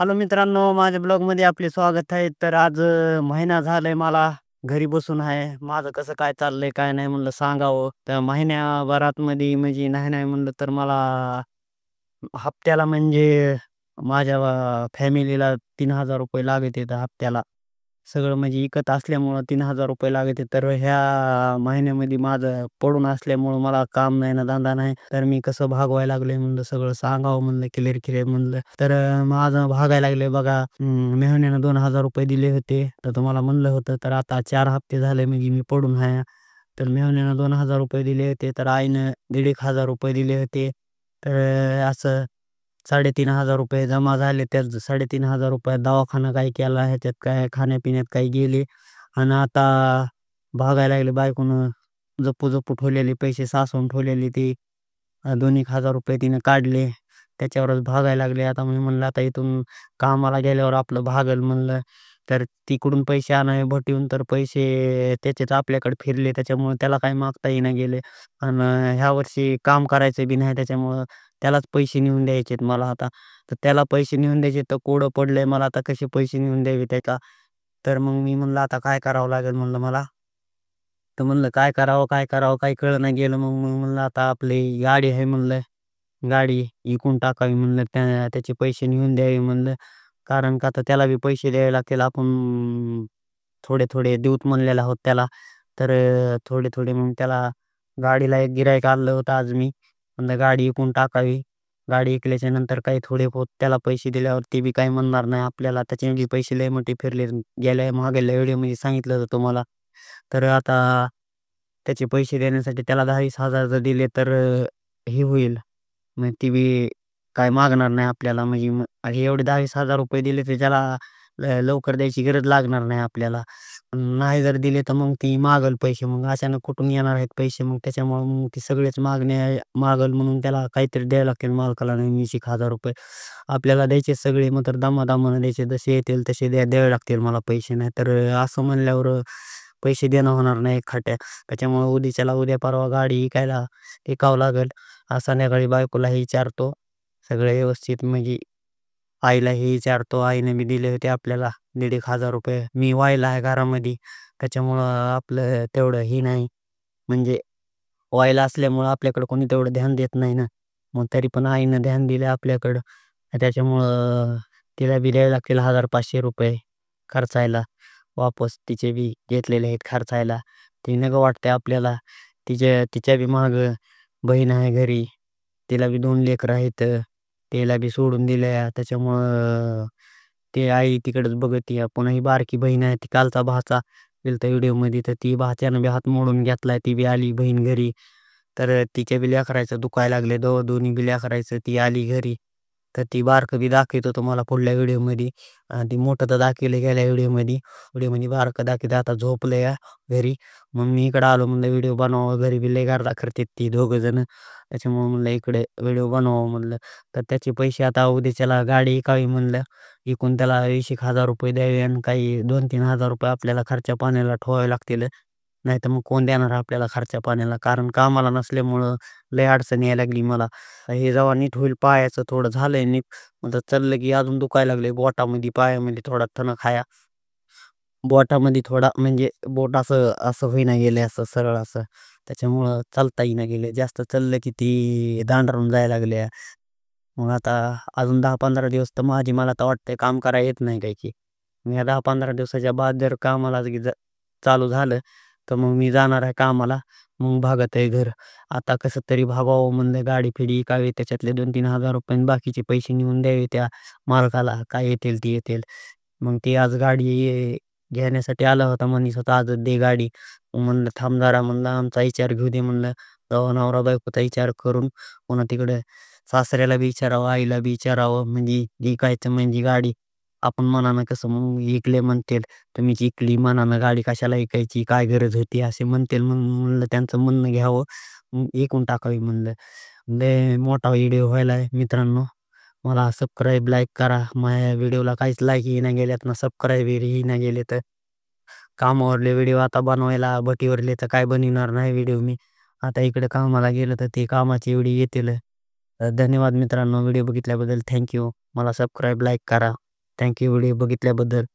Hello मित्रांनो, माझ्या ब्लॉगमध्ये आपले स्वागत आहे. तर आज महिना झालाय मला घरी बसून आहे. माझं कसं काय चाललंय, काय नाही म्हणलं सांगावं. तर महिन्याभरात मध्ये म्हणजे नाही नाही म्हणलं तर मला हप्त्याला म्हणजे माझ्या फॅमिलीला ₹3000 लागत हप्त्याला. सगळं म्हणजे इकत असल्यामुळं ₹3000 लागत. तर ह्या महिन्यामध्ये माझं पडून असल्यामुळं मला काम नाही ना धंदा नाही. तर मी कसं भागवायला लागलोय म्हणलं सगळं सांगावं म्हणलं क्लिअर क्लिअर म्हणलं. तर माझं भागायला लागलंय बघा. मेहुण्यानं ₹2000 दिले होते. तर तुम्हाला म्हणलं होतं. तर आता 4 हप्ते झाले म्हणजे मी पडून आहे. तर मेहुण्यानं ₹2000 दिले होते. तर आईनं ₹1500 दिले होते. तर असं ₹3500 जमा झाले. त्या ₹3500 दवाखाना काय केला, ह्याच्यात काय खाण्यापिण्यात काही गेले. आणि आता भागायला लागले बायकोनं जपू-जपू ठेवलेले पैसे साचवून ठेवलेले ते दोन एक हजार रुपये तिने काढले. त्याच्यावरच भागायला लागले. आता मी म्हणलं आता इथून कामाला गेल्यावर आपलं भागल म्हणलं. तर तिकडून पैसे आणावे भटीवून तर पैसे त्याचेच आपल्याकडे फिरले. त्याच्यामुळे त्याला काही मागता येईना गेले. आणि ह्या वर्षी काम करायचं बी नाही त्याच्यामुळं त्यालाच पैसे नेऊन द्यायचेत मला आता. तर त्याला पैसे नेऊन द्यायचे तर कोडं पडलंय मला आता कसे पैसे नेऊन द्यावे त्याला. तर मग मी म्हणलं आता काय करावं लागेल म्हणलं मला. तर म्हणलं काय करावं, काय करावं काही कळेना गेलं. मग मग म्हणलं आता आपली गाडी आहे म्हणलं, गाडी विकून टाकावी म्हणलं. त्याचे पैसे नेऊन द्यावे म्हणलं. कारण का तर त्याला बी पैसे द्यावे लागतील. आपण थोडे-थोडे देऊत म्हणलेले आहोत त्याला. तर थोडे-थोडे मग त्याला गाडीला एक गिऱ्हाईक आणलं होतं आज मी. म्हणलं गाडी विकून टाकावी. गाडी विकल्याच्या नंतर काही थोडे बहुत त्याला पैसे दिल्यावर ते बी काही म्हणणार नाही आपल्याला. त्याचे बी पैसे लय मोठे फिरले. गेल्या मागल्या व्हिडिओमध्ये सांगितलं होतं तुम्हाला. तर आता त्याचे पैसे देण्यासाठी त्याला 10,000-20,000 जर दिले तर हे होईल. मग ती बी काय मागणार नाही आपल्याला. म्हणजे हे एवढे ₹10,000-20,000 दिले तर त्याला लवकर द्यायची गरज लागणार नाही आपल्याला. नाही जर दिले तर मग ती मागेल पैसे. मग अचानक कुठून येणार आहेत पैसे. मग त्याच्यामुळं मग ती सगळेच मागेल म्हणून त्याला काहीतरी द्यायला लागतील मालकाला ₹20,000-10,000. आपल्याला द्यायचे सगळे मग तर दमादमानं द्यायचे. जसे येतील तसे द्यावे लागतील मला पैसे. नाहीतर असं म्हणल्यावर पैसे देणं होणार नाही एकखाट्या. त्याच्यामुळं उद्याच्याला उद्या परवा गाडी विकावं लागेल. आज संध्याकाळी बायकोलाही विचारतो. सगळं व्यवस्थित म्हणजे आईलाही विचारतो. आईने बी दिले होते आपल्याला ₹1,500. मी वाहिला आहे घरामध्ये. त्याच्यामुळं आपलं तेवढं हे नाही. म्हणजे वाहिला असल्यामुळं आपल्याकडं कोणी तेवढं ध्यान देत नाही ना. मग तरी पण आईनं ध्यान दिलं आपल्याकडं. त्याच्यामुळं तिला बी द्यावे लागतील ₹1,000-500 खर्चायला. वापस तिचे बी घेतलेले आहेत खर्चायला. ते नको वाटतंय आपल्याला. तिच्या बी मागं बहीण आहे घरी. तिला बी 2 लेकरं आहेत. तिला बी सोडून दिल्या. त्याच्यामुळं ते आई तिकडंच बघतीये. पुन्हा ही बारकी बहीण आहे ती कालचा भाचा गेलता व्हिडिओमध्ये. तर ती भाच्यानं बी हात मोडून घेतलाय. ती बी आली बहीण घरी. तर तिच्या बी लेकराचं दुखायला लागले. दोन्ही बी लेकराचं. ती आली घरी. तर ती बारकं बी दाखवतो तुम्हाला पुढल्या व्हिडिओमध्ये. ती मोठं तर दाखवलं गेल्या व्हिडिओमध्ये. व्हिडिओमध्ये बारकं दाखवतं आता झोपलंय घरी. मग मी इकडं आलो म्हणलं व्हिडिओ बनवावा. घरी बी लय गारदा करतात ती दोघं जण. त्याच्यामुळं म्हणलं इकडे व्हिडिओ बनवावं म्हणलं. तर त्याचे पैसे आता उद्याच्याला गाडी विकावी म्हणलं. विकून त्याला ₹20,000 द्यावे आणि काही ₹2,000-3,000 आपल्याला खर्चा पाण्याला ठेवावे लागतील. नाहीतर मग कोण देणार आपल्याला खर्चा पाण्याला. कारण कामाला नसल्यामुळं लय अडचण यायला लागली मला. हे जेव्हा नीट होईल पायाचं थोडं झालंय नीट. मग तर चाललं की अजून दुखायला लागलंय बोटामध्ये, पायामध्ये थोडा ठणक आहे. बोटामध्ये थोडा म्हणजे बोट असं असं होईना गेलंय असं सरळ असं. त्याच्यामुळं चालता येईना गेलंय. जास्त चाललं की ती दांडरून जायला लागल्या. मग आता अजून 10-15 दिवस तर मला तर वाटतंय काम करायला येत नाही काय की. मग या 10-15 दिवसाच्या बाद जर कामाला चालू झालं, तर मग मी जाणार आहे कामाला. मग भागत आहे घर. आता कसं तरी भागावं म्हणलं गाडी-फिडी विकावी. त्याच्यातले ₹2,000-3,000 आणि बाकीचे पैसे नेऊन द्यावे त्या मालकाला. काय येतील ते येतील. मग ते आज गाडी घेण्यासाठी आला होता म्हणत होता आजच दे गाडी. म्हणलं थांब जरा म्हणलं आमचा विचार घेऊ दे म्हणलं. तेव्हा नवरा-बायकोचा विचार करून पुन्हा तिकडे सासऱ्याला बी विचारावं, आईला बी विचारावं. म्हणजे विकायचं म्हणजे गाडी आपण मनानं कसं मग विकले म्हणतील. तुम्हीच विकली मनानं गाडी कशाला विकायची? काय गरज होती? असे म्हणतील. मग म्हणलं त्यांचं म्हणणं घ्यावं. मग विकून टाकावी म्हणलं. लय मोठा व्हिडिओ व्हायलाय मित्रांनो. मला सबस्क्राईब, लाईक करा. माझ्या व्हिडिओला काहीच लाईक येईना गेल्यात ना सबस्क्राईब येईना गेले तर. कामावरले व्हिडिओ आता बनवायला भटीवरले तर काय बनविणार नाही व्हिडिओ मी. आता इकडे कामाला गेलं तर ते कामाचे व्हिडिओ येतील. धन्यवाद मित्रांनो व्हिडिओ बघितल्याबद्दल थँक यू. मला सबस्क्राईब, लाईक करा. Thank you video बघितल्याबद्दल.